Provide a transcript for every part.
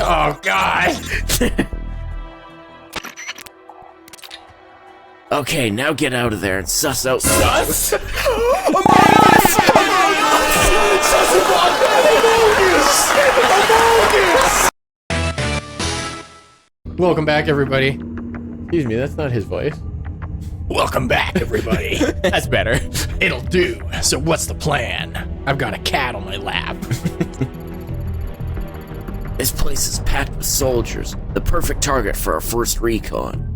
Oh, God! Okay, now get out of there and suss out. Sus? Welcome back, everybody. Excuse me, that's not his voice. Welcome back, everybody. That's better. It'll do. So what's the plan? I've got a cat on my lap. This place is packed with soldiers, the perfect target for our first recon.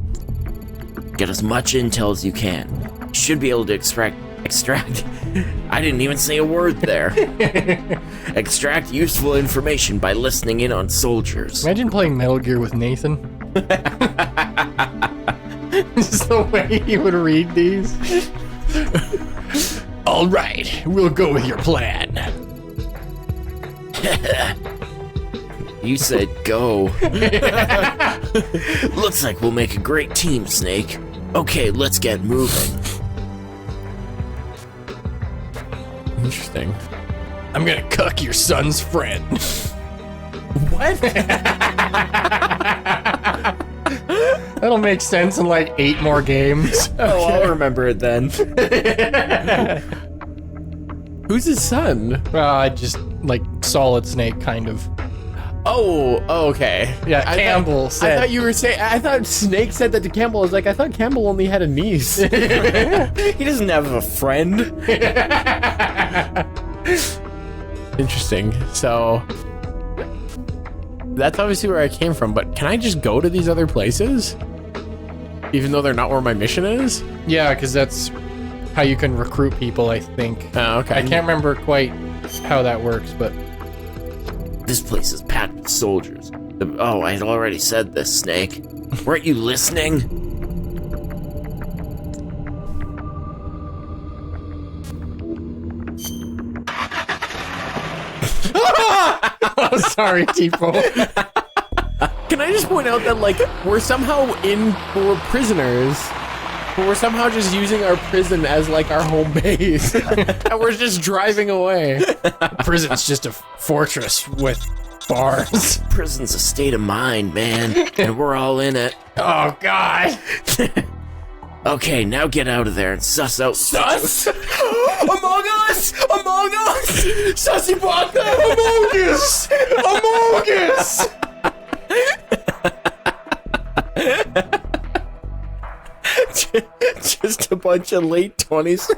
Get as much intel as you can. You should be able to extract. I didn't even say a word there. Extract useful information by listening in on soldiers. Imagine playing Metal Gear with Nathan. Just the way he would read these. All right, we'll go with your plan. You said go. Looks like we'll make a great team, Snake. Okay, let's get moving. Interesting. I'm gonna cuck your son's friend. What? That'll make sense in like 8 more games. Oh, I'll remember it then. Who's his son? Just like Solid Snake, kind of. Oh, okay. Yeah, Campbell said. I thought you were saying. I thought Snake said that to Campbell. I was like, I thought Campbell only had a niece. He doesn't have a friend. Interesting. So that's obviously where I came from. But can I just go to these other places, even though they're not where my mission is? Yeah, because that's how you can recruit people, I think. Oh, okay. I can't remember quite how that works, but This place is packed with soldiers. Oh, I had already said this, Snake. Weren't you listening? oh, sorry, Tipo. Can I just point out that, like, we're prisoners, but we're somehow just using our prison as, like, our home base. And we're just driving away. Prison's just a fortress with bars. Prison's a state of mind, man, and we're all in it. Oh, God. Okay, now get out of there and suss out. Sus? Among Us! Among Us! Sussy Baka! Among Us! Among Us! Just a bunch of late 20s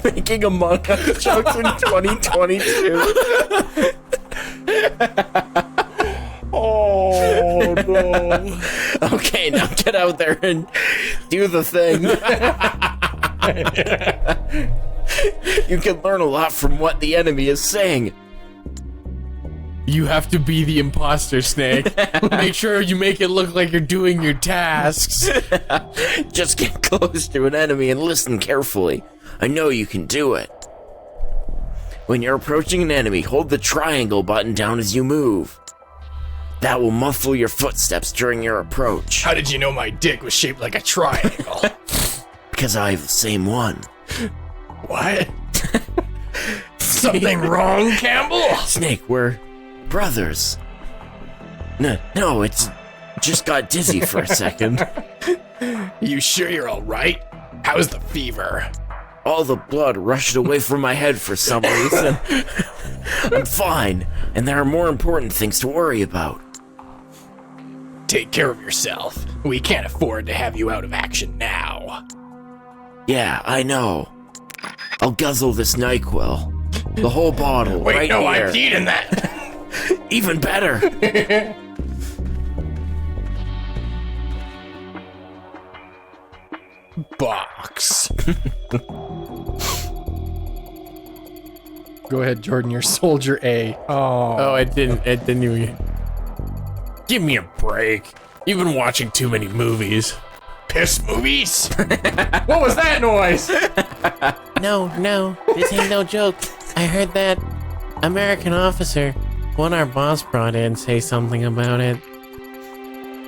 making Among Us jokes in 2022. Oh, no. Okay, now get out there and do the thing. You can learn a lot from what the enemy is saying. You have to be the imposter, Snake. Make sure you make it look like you're doing your tasks. Just get close to an enemy and listen carefully. I know you can do it. When you're approaching an enemy, hold the triangle button down as you move. That will muffle your footsteps during your approach. How did you know my dick was shaped like a triangle? Because I have the same one. What? Something wrong, Campbell? Snake, we're brothers. No, it's just got dizzy for a second. You sure you're all right? How's the fever? All the blood rushed away from my head for some reason. I'm fine, and there are more important things to worry about. Take care of yourself. We can't afford to have you out of action now. Yeah, I know. I'll guzzle this NyQuil. The whole bottle, Wait, right no, here. I'm eating that. Even better. Box. Go ahead, Jordan. You're Soldier A. Oh, it didn't even... Give me a break. You've been watching too many movies. Piss movies? What was that noise? No, this ain't no joke. I heard that American officer, one our boss brought in, say something about it.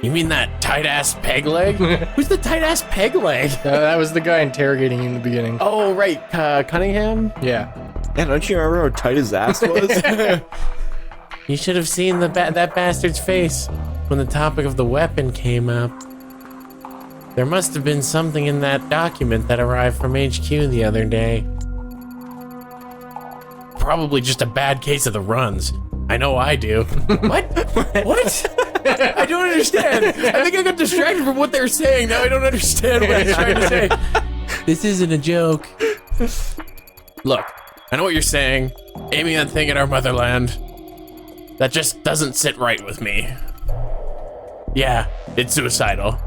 You mean that tight-ass peg leg? Who's the tight-ass peg leg? That was the guy interrogating you in the beginning. Oh, right, Cunningham? Yeah. Yeah, don't you remember how tight his ass was? You should have seen that bastard's face when the topic of the weapon came up. There must have been something in that document that arrived from HQ the other day. Probably just a bad case of the runs. I know I do. What? What? I don't understand. I think I got distracted from what they were saying. Now I don't understand what he's trying to say. This isn't a joke. Look, I know what you're saying. Aiming that thing at our motherland. That just doesn't sit right with me. Yeah, it's suicidal.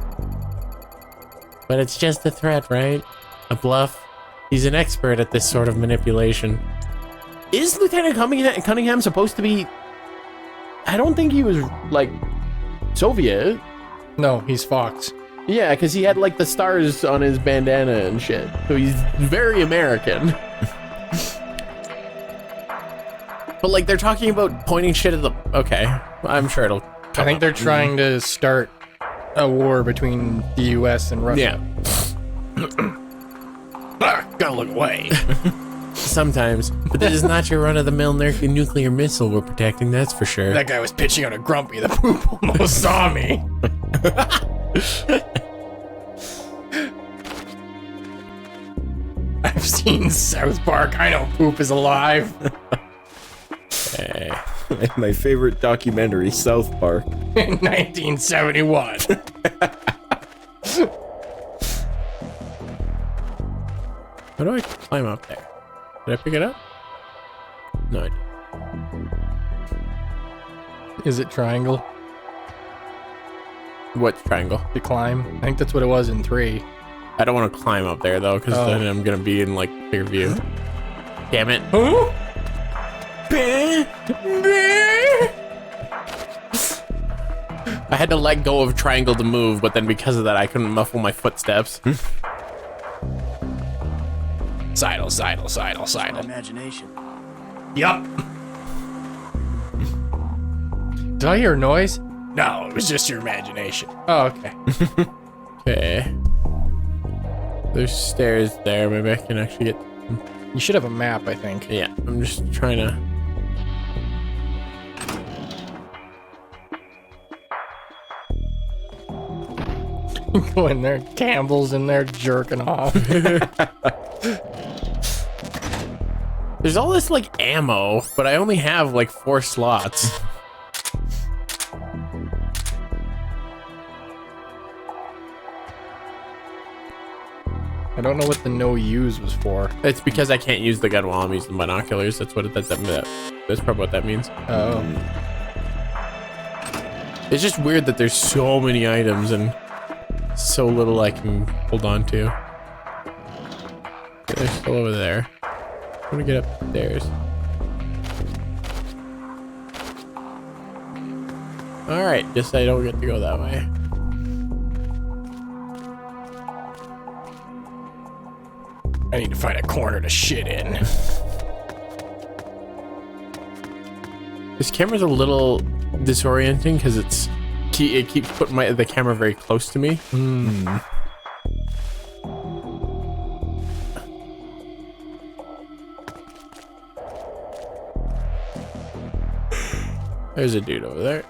But it's just a threat, right? A bluff. He's an expert at this sort of manipulation. Is Lieutenant Cunningham supposed to be... I don't think he was, like, Soviet. No, he's Fox. Yeah, because he had, like, the stars on his bandana and shit. So he's very American. But, like, they're talking about pointing shit at the... Okay, I'm sure it'll... I think they're trying to start a war between the U.S. and Russia. Yeah. Gotta look away. Sometimes, but this is not your run-of-the-mill nuclear missile we're protecting, that's for sure. That guy was pitching on a grumpy. The poop almost saw me. I've seen South Park. I know poop is alive. Hey. My favorite documentary, South Park. In 1971. How do I climb up there? Did I pick it up? No, I didn't. Is it triangle What triangle? to climb? I think that's what it was in 3. I don't want to climb up there, though, because then I'm going to be in, like, bigger view. Damn it. Huh? I had to let go of triangle to move, but then because of that, I couldn't muffle my footsteps. Sidle, sidle, sidle, sidle. Imagination. Yup. Did I hear a noise? No, it was just your imagination. Oh, okay. Okay. There's stairs there. Maybe I can actually get... You should have a map, I think. Yeah, I'm just trying to... Go in there. Campbell's in there jerking off. There's all this, like, ammo, but I only have, like, 4 slots. I don't know what the no use was for. It's because I can't use the gun while I'm using binoculars. That's what that's probably what that means. Oh. It's just weird that there's so many items and so little I can hold on to. Okay, they're still over there. I'm gonna get upstairs. Alright, just I don't get to go that way. I need to find a corner to shit in. This camera's a little disorienting because it keeps putting the camera very close to me. There's a dude over there.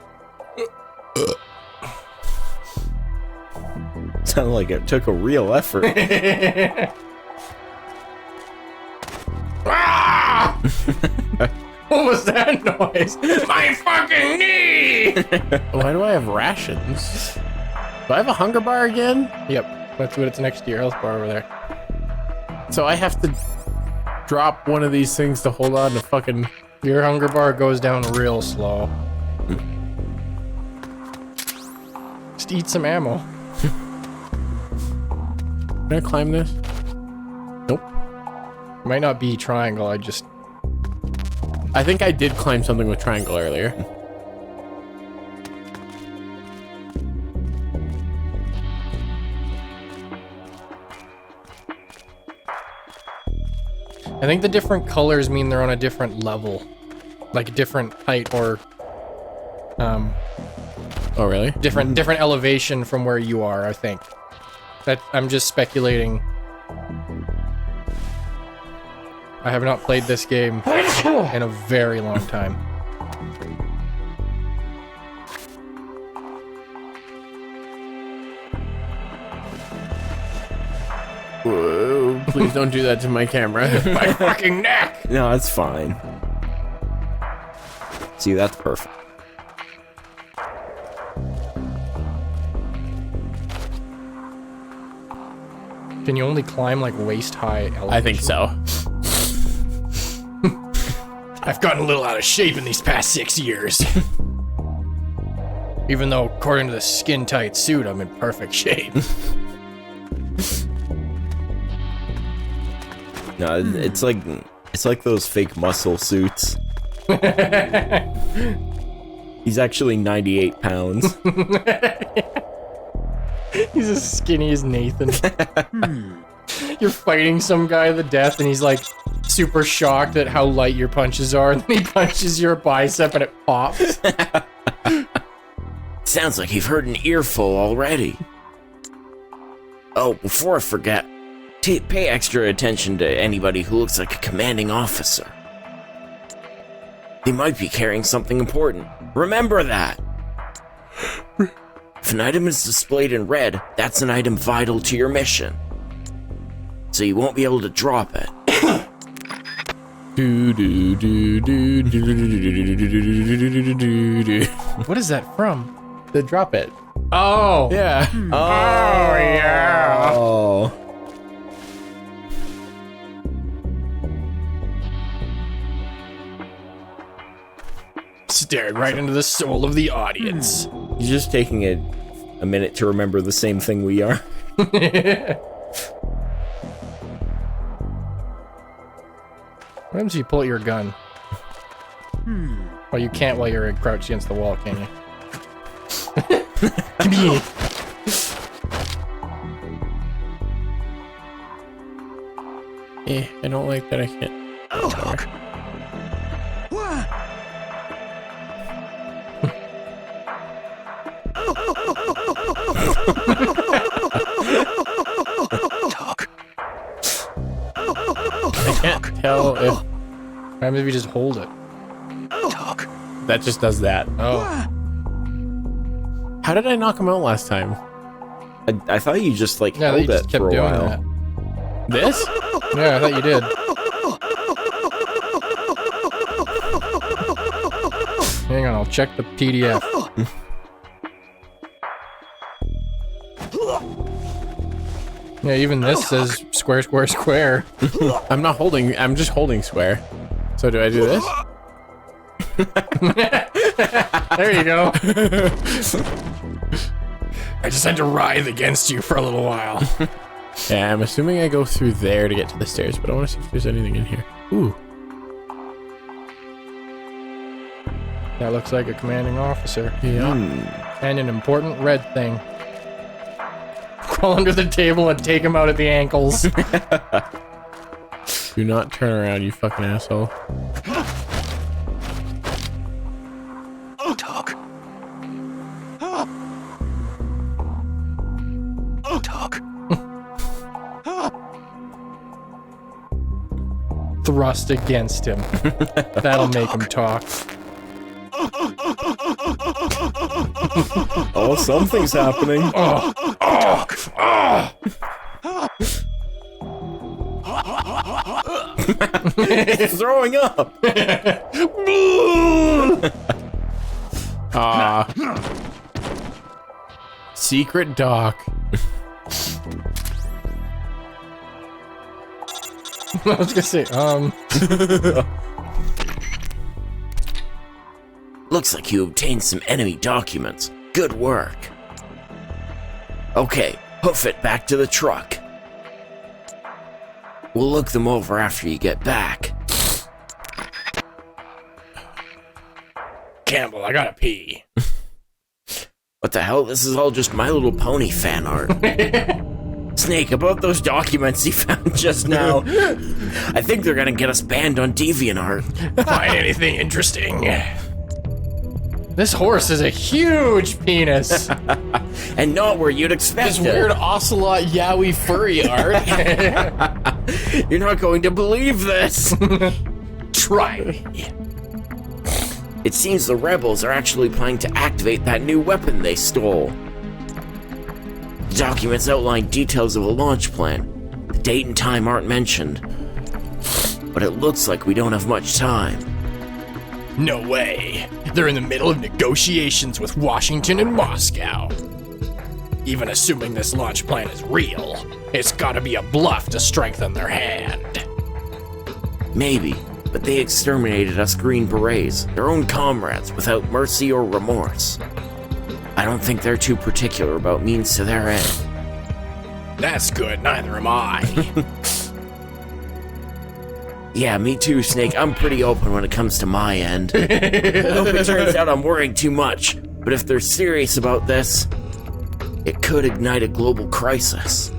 Sounded like it took a real effort. Ah! What was that noise? My fucking knee! Why do I have rations? Do I have a hunger bar again? Yep, that's what it's next to your health bar over there. So I have to drop one of these things to hold on to fucking... Your hunger bar goes down real slow. Just eat some ammo. Can I climb this? Nope. It might not be triangle, I think I did climb something with triangle earlier. I think the different colors mean they're on a different level. Like a different height or Oh, really? different elevation from where you are, I think. I'm just speculating. I have not played this game in a very long time. Whoa, please don't do that to my camera. My fucking neck! No, it's fine. See, that's perfect. Can you only climb like waist high elevation? I think so. I've gotten a little out of shape in these past 6 years. Even though, according to the skin-tight suit, I'm in perfect shape. No, it's like those fake muscle suits. He's actually 98 pounds. He's as skinny as Nathan. You're fighting some guy to the death, and he's like super shocked at how light your punches are, and then he punches your bicep and it pops. Sounds like you've heard an earful already. Oh, before I forget, pay extra attention to anybody who looks like a commanding officer. They might be carrying something important. Remember that! If an item is displayed in red, that's an item vital to your mission. So you won't be able to drop it. What is that from? The drop it. Oh! Yeah. Oh, yeah! Oh. Stared right into the soul of the audience. He's just taking a minute to remember the same thing we are. What happens if you pull out your gun? Well, you can't while you're crouched against the wall, can you? Come here. I don't like that I can't. I can't tell if What happens if you just hold it? that just does that. Oh. How did I knock him out last time? I thought you just like Yeah, held you just it kept for a doing while. that. This? Yeah, I thought you did. Hang on, I'll check the PDF. Yeah, even this says square, square, square. I'm not holding, I'm just holding square. So do I do this? There you go. I just had to writhe against you for a little while. Yeah, I'm assuming I go through there to get to the stairs, but I want to see if there's anything in here. Ooh. That looks like a commanding officer. Yeah. And an important red thing. Crawl under the table and take him out at the ankles. Do not turn around, you fucking asshole. Thrust against him. That'll make him talk. Oh, something's happening. He's throwing up. Secret dock. I was gonna say, Looks like you obtained some enemy documents. Good work. Okay, hoof it back to the truck. We'll look them over after you get back. Campbell, I gotta pee. What the hell? This is all just My Little Pony fan art. Snake, about those documents you found just now. I think they're gonna get us banned on DeviantArt. Find anything interesting? This horse is a huge penis. And not where you'd expect This it. weird ocelot yaoi furry art. You're not going to believe this. Try me. It seems the rebels are actually planning to activate that new weapon they stole. The documents outline details of a launch plan. The date and time aren't mentioned, but it looks like we don't have much time. No way. They're in the middle of negotiations with Washington and Moscow. Even assuming this launch plan is real, it's gotta be a bluff to strengthen their hand. Maybe, but they exterminated us Green Berets, their own comrades, without mercy or remorse. I don't think they're too particular about means to their end. That's good, neither am I. Yeah, me too, Snake. I'm pretty open when it comes to my end. I hope it turns out I'm worrying too much, but if they're serious about this, it could ignite a global crisis.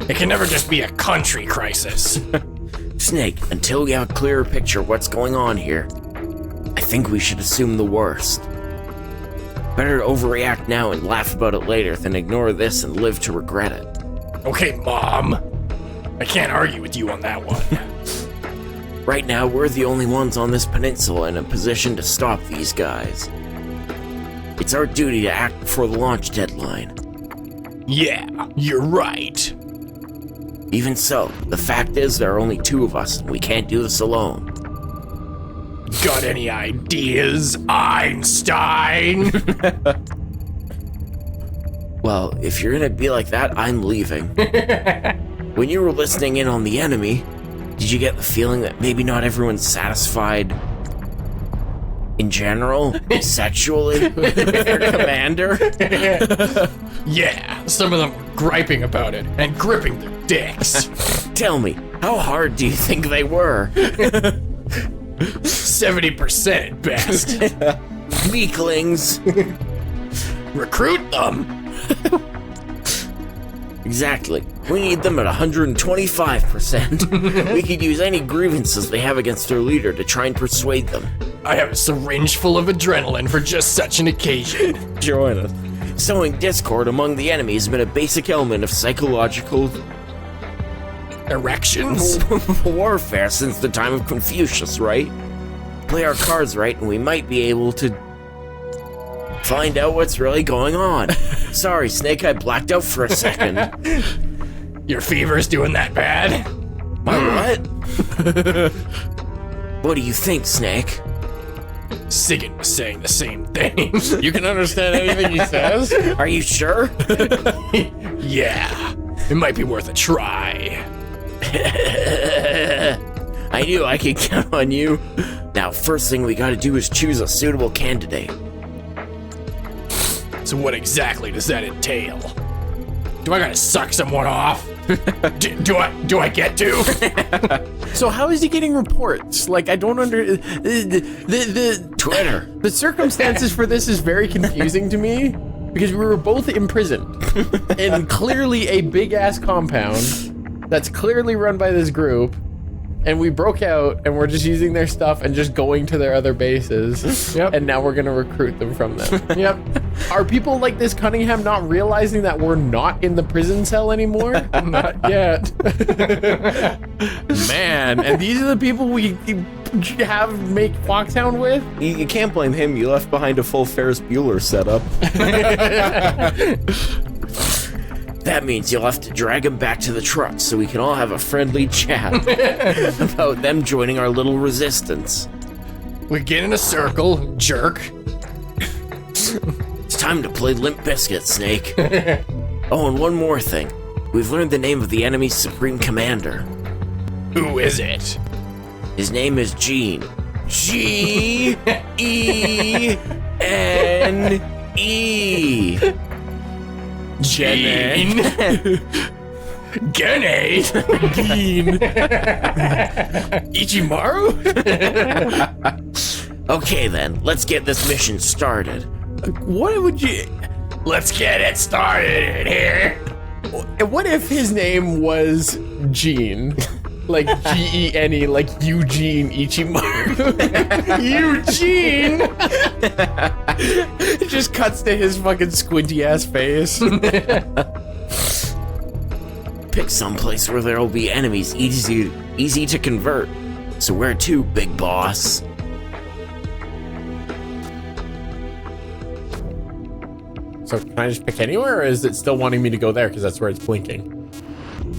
It can never just be a country crisis. Snake, until we have a clearer picture of what's going on here, I think we should assume the worst. Better to overreact now and laugh about it later than ignore this and live to regret it. Okay, Mom. I can't argue with you on that one. Right now, we're the only ones on this peninsula in a position to stop these guys. It's our duty to act before the launch deadline. Yeah, you're right. Even so, the fact is there are only two of us and we can't do this alone. Got any ideas, Einstein? Well, if you're gonna be like that, I'm leaving. When you were listening in on the enemy, did you get the feeling that maybe not everyone's satisfied in general, sexually, with their commander? Yeah, some of them were griping about it and gripping their dicks. Tell me, how hard do you think they were? 70% at best. Weaklings. Recruit them. Exactly. We need them at 125%. We could use any grievances they have against their leader to try and persuade them. I have a syringe full of adrenaline for just such an occasion. Join us. Sowing discord among the enemy has been a basic element of psychological Erections? warfare since the time of Confucius, right? Play our cards right and we might be able to find out what's really going on. Sorry, Snake, I blacked out for a second. Your fever's doing that bad? My what? What do you think, Snake? Sigan was saying the same thing. You can understand anything he says? Are you sure? Yeah, it might be worth a try. I knew I could count on you. Now, first thing we gotta do is choose a suitable candidate. So what exactly does that entail? Do I gotta suck someone off? do I get to? So how is he getting reports? Like, I don't the Twitter. The circumstances for this is very confusing to me because we were both imprisoned in clearly a big ass compound that's clearly run by this group, and we broke out and we're just using their stuff and just going to their other bases. Yep. And now we're gonna recruit them from them. Yep. Are people like this Cunningham not realizing that we're not in the prison cell anymore? Not yet. Man, And these are the people we have make Foxhound with? You can't blame him. You left behind a full Ferris Bueller setup. That means you'll have to drag him back to the truck so we can all have a friendly chat about them joining our little resistance. We get in a circle, jerk. It's time to play Limp Bizkit, Snake. Oh, and one more thing. We've learned the name of the enemy's supreme commander. Who is it? His name is Gene. G-E-N-E. Gene. Gene. Ichimaru? Okay then, let's get this mission started. What would you... Let's get it started in here. What if his name was Gene? Like Gene, like Eugene Ichimaru. Eugene! It just cuts to his fucking squinty ass face. Pick someplace where there'll be enemies easy to convert. So where to, big boss? So can I just pick anywhere, or is it still wanting me to go there because that's where it's blinking?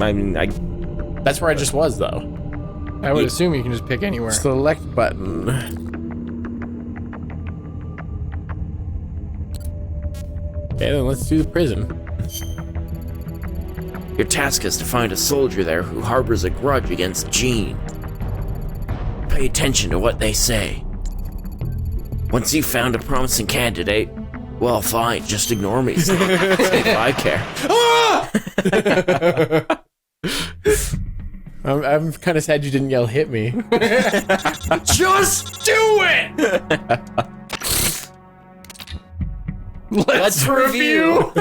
I mean, That's where I just was, though. I would assume you can just pick anywhere. Select button. Okay, then let's do the prison. Your task is to find a soldier there who harbors a grudge against Eugene. Pay attention to what they say. Once you've found a promising candidate, well, fine, just ignore me. If I care. I'm kind of sad you didn't yell "hit me." Just do it! Let's review!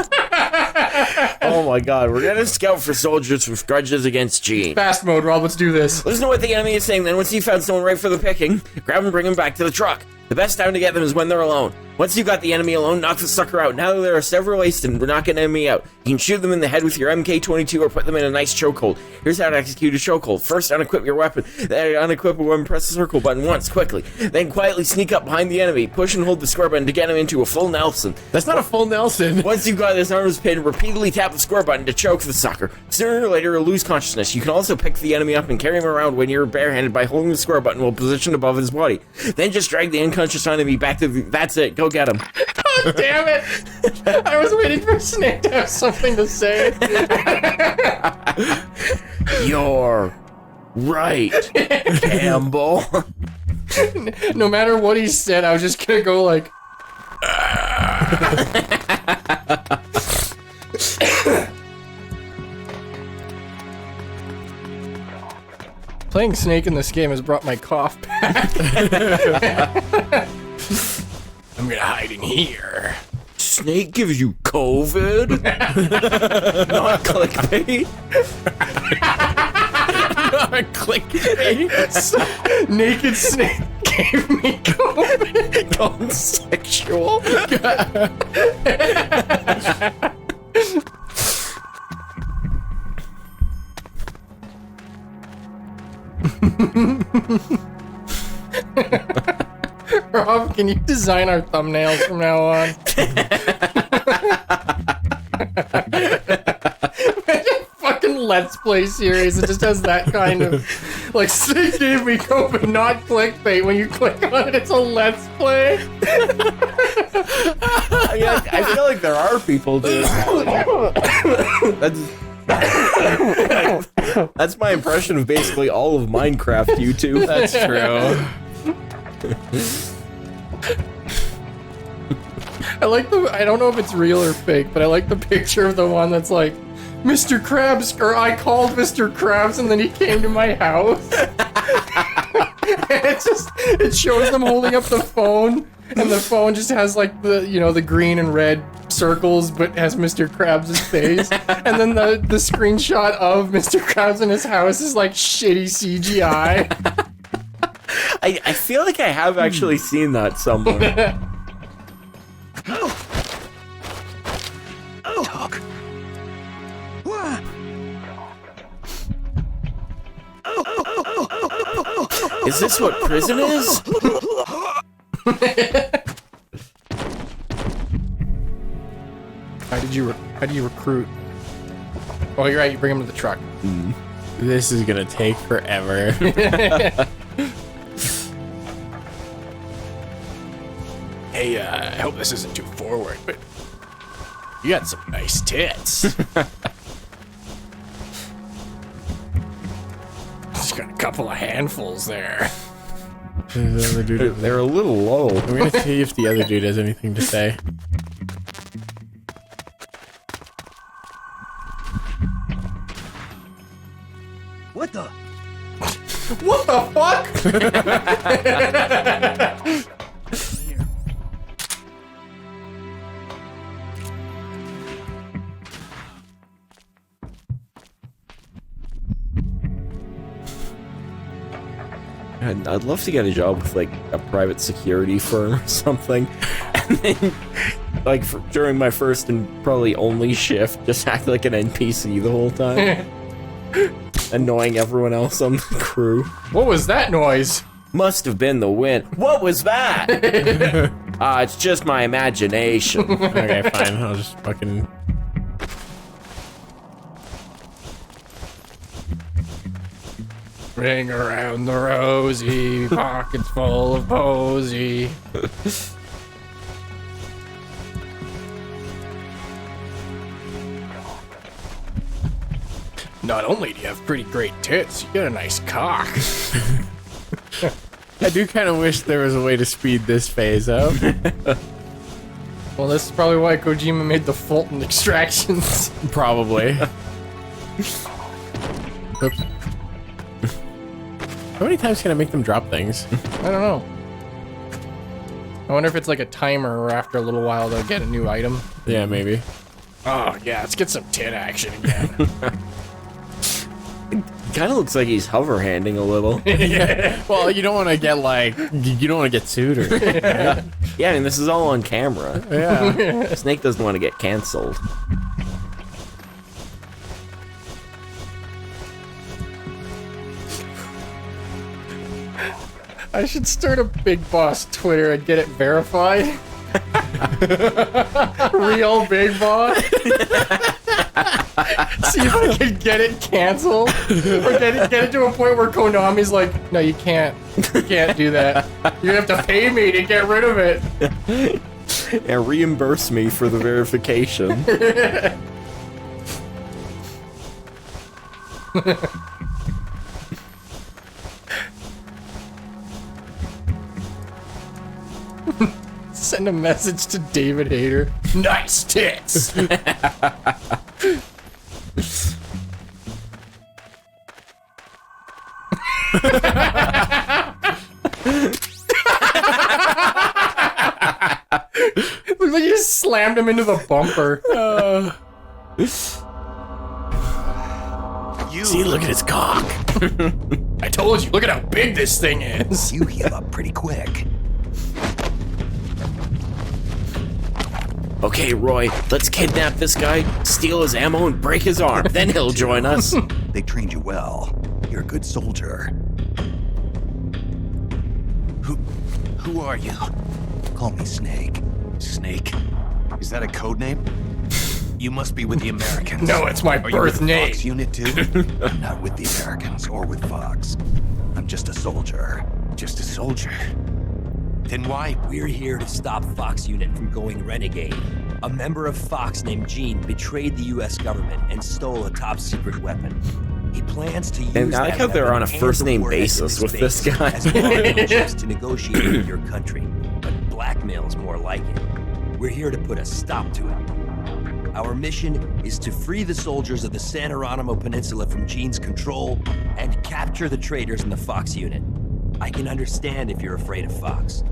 Oh my god, we're gonna scout for soldiers with grudges against Eugene. Fast mode, Rob, let's do this. Listen to what the enemy is saying, then once you've found someone right for the picking, grab and bring them back to the truck. The best time to get them is when they're alone. Once you've got the enemy alone, knock the sucker out. Now there are several ways to knock an enemy out. You can shoot them in the head with your MK-22 or put them in a nice chokehold. Here's how to execute a chokehold. First, unequip your weapon. Then unequip a weapon, press the circle button once, quickly. Then quietly sneak up behind the enemy. Push and hold the square button to get him into a full Nelson. That's not a full Nelson. Once you've got this armor's pin, repeatedly tap the square button to choke the sucker. Sooner or later, he'll lose consciousness. You can also pick the enemy up and carry him around when you're barehanded by holding the square button while positioned above his body. Then just drag the unconscious enemy back to the... That's it. Go get him. God damn it! I was waiting for Snake to have something to say. You're right, Campbell. No matter what he said, I was just gonna go like... Playing Snake in this game has brought my cough back. I'm gonna hide in here. Snake gives you COVID? Not clickbait. Not clickbait. Naked Snake gave me COVID. Gone sexual. Rob, can you design our thumbnails from now on? Imagine fucking Let's Play series that just has that kind of... Like, Snake gave me COVID, not clickbait. When you click on it, it's a Let's Play. I feel like there are people doing that. That's my impression of basically all of Minecraft YouTube. That's true. I like the... I don't know if it's real or fake, but I like the picture of the one that's like, Mr. Krabs, or I called Mr. Krabs and then he came to my house. It's just... It shows them holding up the phone, and the phone just has like the, you know, the green and red circles, but has Mr. Krabs' face. And then the screenshot of Mr. Krabs in his house is like shitty CGI. I feel like I have actually seen that somewhere. Is this what prison is? How do you recruit? Oh, you're right. You bring him to the truck. This is gonna take forever. Hey, I hope this isn't too forward, but you got some nice tits. Just got a couple of handfuls there. The other dude. They're a little low. I'm gonna see if the other dude has anything to say. What the? What the fuck? I'd love to get a job with like a private security firm or something, and then like during my first and probably only shift, just act like an NPC the whole time, annoying everyone else on the crew. What was that noise? Must have been the wind. What was that? It's just my imagination. Okay, fine. I'll just fucking. Ring around the rosy, pockets full of posy. Not only do you have pretty great tits, you got a nice cock. I do kind of wish there was a way to speed this phase up. Well, this is probably why Kojima made the Fulton extractions. Probably. Oops. How many times can I make them drop things? I don't know. I wonder if it's like a timer or after a little while they'll get a new item. Yeah, maybe. Oh, yeah, let's get some tit action again. Kind of looks like he's hover handing a little. Well, you don't want to get like, you don't want to get sued or anything, right? Yeah, I mean, this is all on camera. Yeah. Snake doesn't want to get canceled. I should start a Big Boss Twitter and get it verified. Real Big Boss. See if I can get it canceled, or get it to a point where Konami's like, no, you can't do that. You have to pay me to get rid of it. And reimburse me for the verification. Send a message to David Hayter. Nice tits! Looks like you just slammed him into the bumper. See, look at his cock. I told you, look at how big this thing is. You heal up pretty quick. Okay, Roy, let's kidnap this guy, steal his ammo, and break his arm. Then he'll join us. They trained you well. You're a good soldier. Who are you? Call me Snake. Snake? Is that a code name? You must be with the Americans. No, it's my Are you with birth the name. Fox unit too? I'm not with the Americans or with Fox. I'm just a soldier. Just a soldier. Then why? We're here to stop Fox Unit from going renegade. A member of Fox named Eugene betrayed the U.S. government and stole a top-secret weapon. He plans to use And I like how they're on a first-name basis with this guy. as chips to negotiate with your country, but blackmail's more like it. We're here to put a stop to it. Our mission is to free the soldiers of the San Geronimo Peninsula from Gene's control and capture the traitors in the Fox Unit. I can understand if you're afraid of Fox,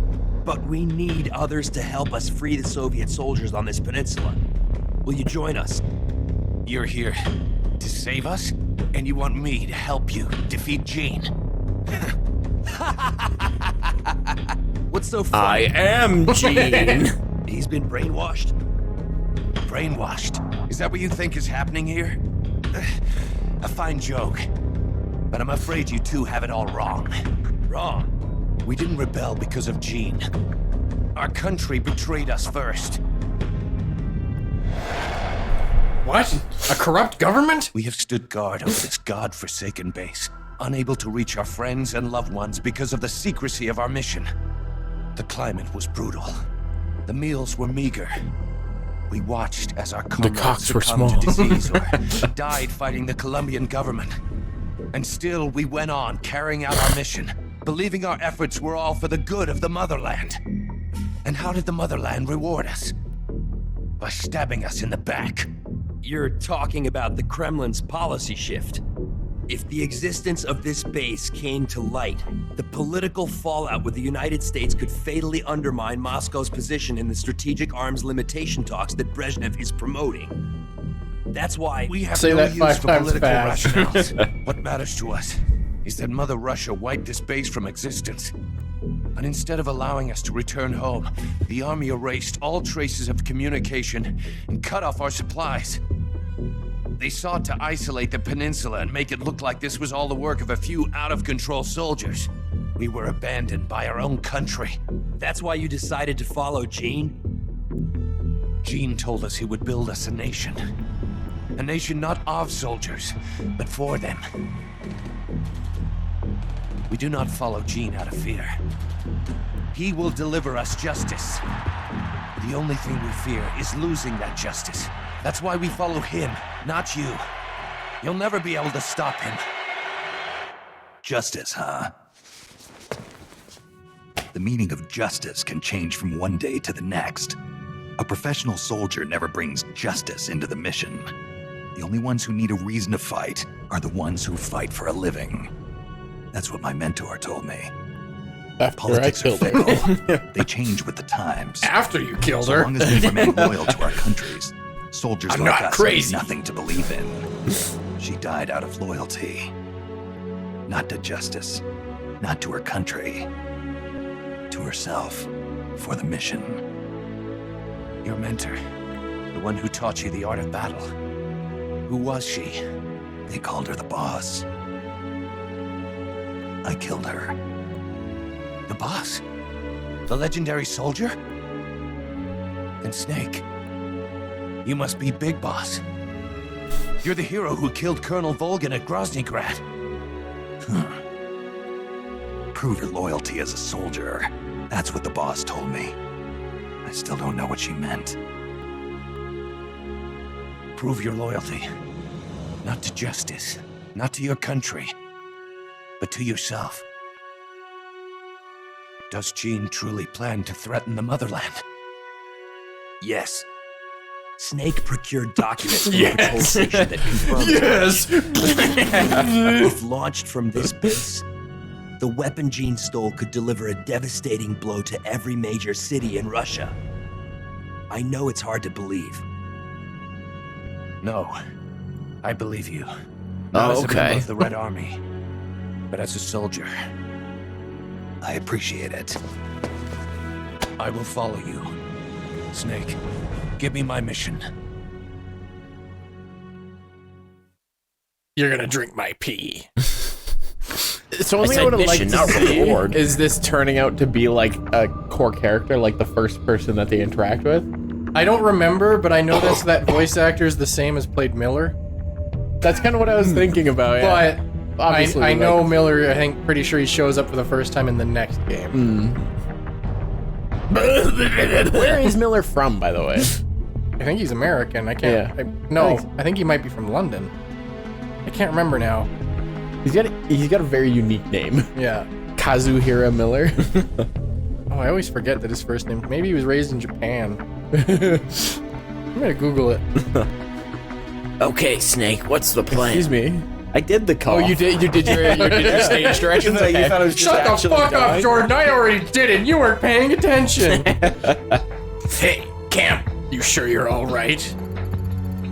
but we need others to help us free the Soviet soldiers on this peninsula. Will you join us? You're here to save us, and you want me to help you defeat Gene. What's so funny? I am Gene. He's been brainwashed. Brainwashed? Is that what you think is happening here? A fine joke. But I'm afraid you two have it all wrong. Wrong. We didn't rebel because of Gene. Our country betrayed us first. What? A corrupt government? We have stood guard over this god-forsaken base, unable to reach our friends and loved ones because of the secrecy of our mission. The climate was brutal. The meals were meager. We watched as our comrades cocks were succumbed small. to disease or died fighting the Colombian government. And still, we went on carrying out our mission, believing our efforts were all for the good of the motherland. And how did the motherland reward us? By stabbing us in the back. You're talking about the Kremlin's policy shift. If the existence of this base came to light, the political fallout with the United States could fatally undermine Moscow's position in the strategic arms limitation talks that Brezhnev is promoting. That's why We have Say no that use 5 for times political fast. rationales. What matters to us is that Mother Russia wiped this base from existence. And instead of allowing us to return home, the army erased all traces of communication and cut off our supplies. They sought to isolate the peninsula and make it look like this was all the work of a few out-of-control soldiers. We were abandoned by our own country, That's why you decided to follow Gene? Gene told us he would build us a nation. A nation not of soldiers, but for them. We do not follow Gene out of fear. He will deliver us justice. The only thing we fear is losing that justice. That's why we follow him, not you. You'll never be able to stop him. Justice, huh? The meaning of justice can change from one day to the next. A professional soldier never brings justice into the mission. The only ones who need a reason to fight are the ones who fight for a living. That's what my mentor told me. After Politics I are killed her. fickle. They change with the times. After you killed So her. long as we remain loyal to our countries, soldiers I'm like not us crazy. have nothing to believe in. She died out of loyalty. Not to justice, not to her country, to herself, for the mission. Your mentor, the one who taught you the art of battle. Who was she? They called her the boss. I killed her. The boss? The legendary soldier? Then Snake, you must be Big Boss. You're the hero who killed Colonel Volgin at Groznygrad. Prove your loyalty as a soldier. That's what the boss told me. I still don't know what she meant. Prove your loyalty. Not to justice, not to your country, but to yourself. Does Gene truly plan to threaten the motherland? Yes. Snake procured documents from the patrol station that confirmed Yes! if launched from this base, the weapon Gene stole could deliver a devastating blow to every major city in Russia. I know it's hard to believe. No, I believe you. Not as a member Okay. of the Red Army, but as a soldier. I appreciate it. I will follow you. Snake, give me my mission. You're gonna drink my pee. So one I thing I said would have liked mission, to not see reward. is this turning out to be like a core character, like the first person that they interact with. I don't remember, but I know that voice actor is the same as played Miller. That's kind of what I was thinking about. Yeah. But Obviously, I know like- Miller. I think pretty sure he shows up for the first time in the next game. Where is Miller from, by the way? I think he's American. I can't. Yeah. I think he might be from London. I can't remember now. He's got a very unique name, Yeah. Kazuhira Miller. Oh, I always forget that his first name. Maybe he was raised in Japan. I'm gonna Google it. Okay, Snake, what's the plan? Excuse me. I did the call. Oh, you did your stage directions. You Okay. thought it was just Shut the actually fuck up, dying? Jordan. I already did it. You weren't paying attention. Hey, Camp, you sure you're all right?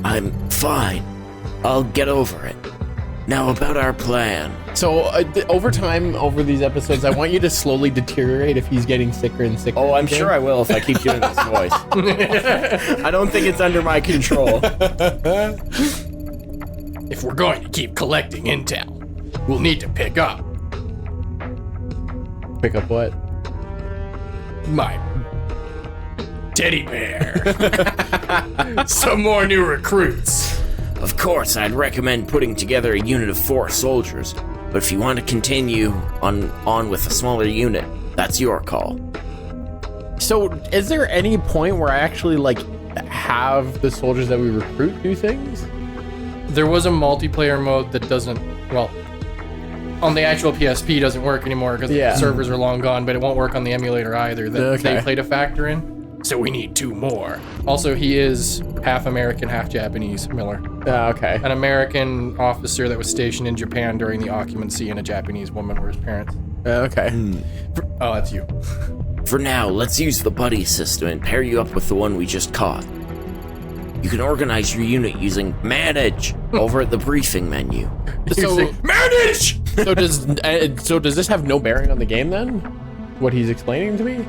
I'm fine. I'll get over it. Now about our plan. So over time, over these episodes, I want you to slowly deteriorate if he's getting sicker and sicker. Oh, I'm sure I will if I keep doing this voice. I don't think it's under my control. If we're going to keep collecting intel, we'll need to pick up Pick up what? my teddy bear. Some more new recruits. Of course, I'd recommend putting together a unit of 4 soldiers, but if you want to continue on with a smaller unit, that's your call. So, is there any point where I actually like have the soldiers that we recruit do things? There was a multiplayer mode that doesn't, well, on the actual PSP doesn't work anymore because Yeah. the servers are long gone, but it won't work on the emulator either. That Okay. they played a factor in. So we need 2 more. Also, he is half American, half Japanese, Miller. Okay. An American officer that was stationed in Japan during the occupancy, and a Japanese woman were his parents. Okay. Oh, that's you. For now, let's use the buddy system and pair you up with the one we just caught. You can organize your unit using Manage over at the briefing menu. So, Manage! so does this have no bearing on the game then? What he's explaining to me?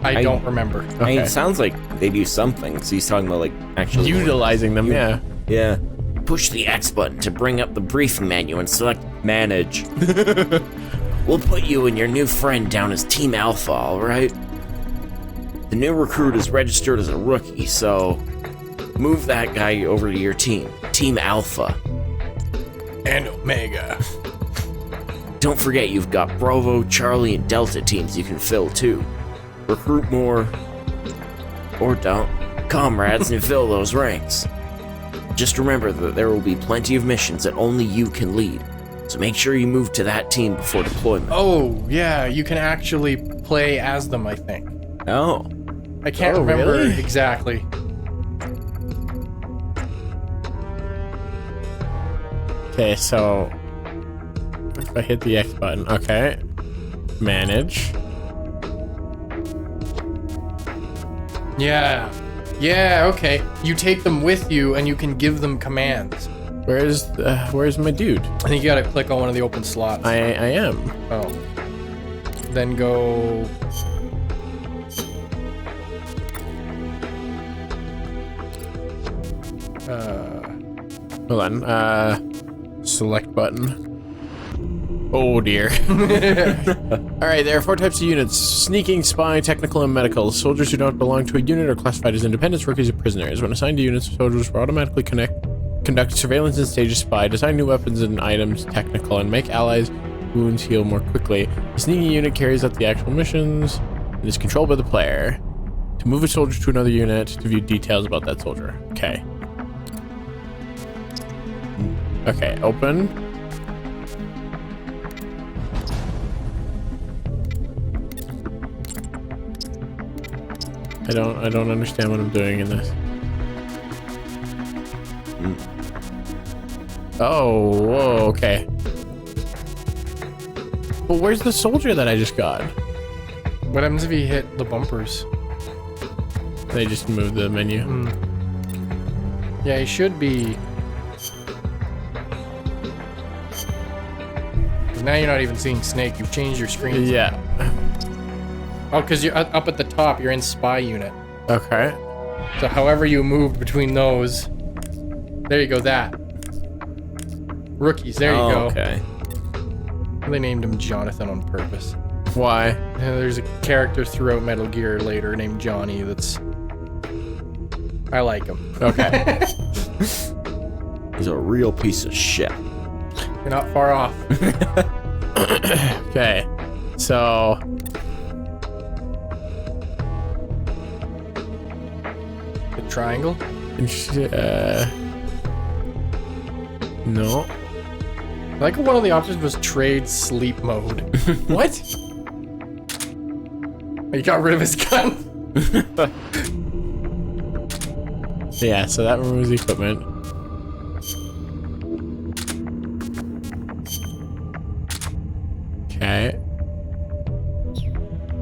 I don't remember. I mean, Okay. it sounds like they do something, because he's talking about, like, actually... Utilizing them, yeah. Yeah. Push the X button to bring up the briefing menu and select Manage. We'll put you and your new friend down as Team Alpha, alright? The new recruit is registered as a rookie, so move that guy over to your team. Team Alpha. And Omega. Don't forget you've got Bravo, Charlie, and Delta teams you can fill too. Recruit more, or don't, comrades and fill those ranks. Just remember that there will be plenty of missions that only you can lead, so make sure you move to that team before deployment. Oh, yeah, you can actually play as them, I think. Oh. I can't Oh, remember really? exactly. Okay, so if I hit the X button, okay. Manage. Yeah. Yeah, okay. You take them with you and you can give them commands. Where's my dude? I think you gotta click on one of the open slots. I am. Oh. Then go... Hold on. Select button. Oh dear. Alright, there are 4 types of units: sneaking, spying, technical, and medical. Soldiers who don't belong to a unit are classified as independents, rookies, or prisoners. When assigned to units, soldiers will automatically conduct surveillance and stage a spy, design new weapons and items, technical, and make allies' wounds heal more quickly. The sneaking unit carries out the actual missions and is controlled by the player. To move a soldier to another unit, to view details about that soldier. Okay. Okay, open. I don't understand what I'm doing in this. Oh, whoa, okay. But where's the soldier that I just got? What happens if you hit the bumpers? They just moved the menu. Yeah, he should be... Now you're not even seeing Snake. You've changed your screen. Yeah. Oh, because you're up at the top. You're in Spy Unit. Okay. So however you moved between those... There you go, that. Rookies, there you go. Okay. They named him Jonathan on purpose. Why? There's a character throughout Metal Gear later named Johnny that's... I like him. Okay. He's a real piece of shit. You're not far off. Okay. So... The triangle? No. I like one of the options was trade sleep mode. What? He got rid of his gun. Yeah, so that removes the equipment. Okay.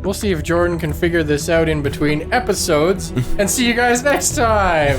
We'll see if Jordan can figure this out in between episodes, and see you guys next time.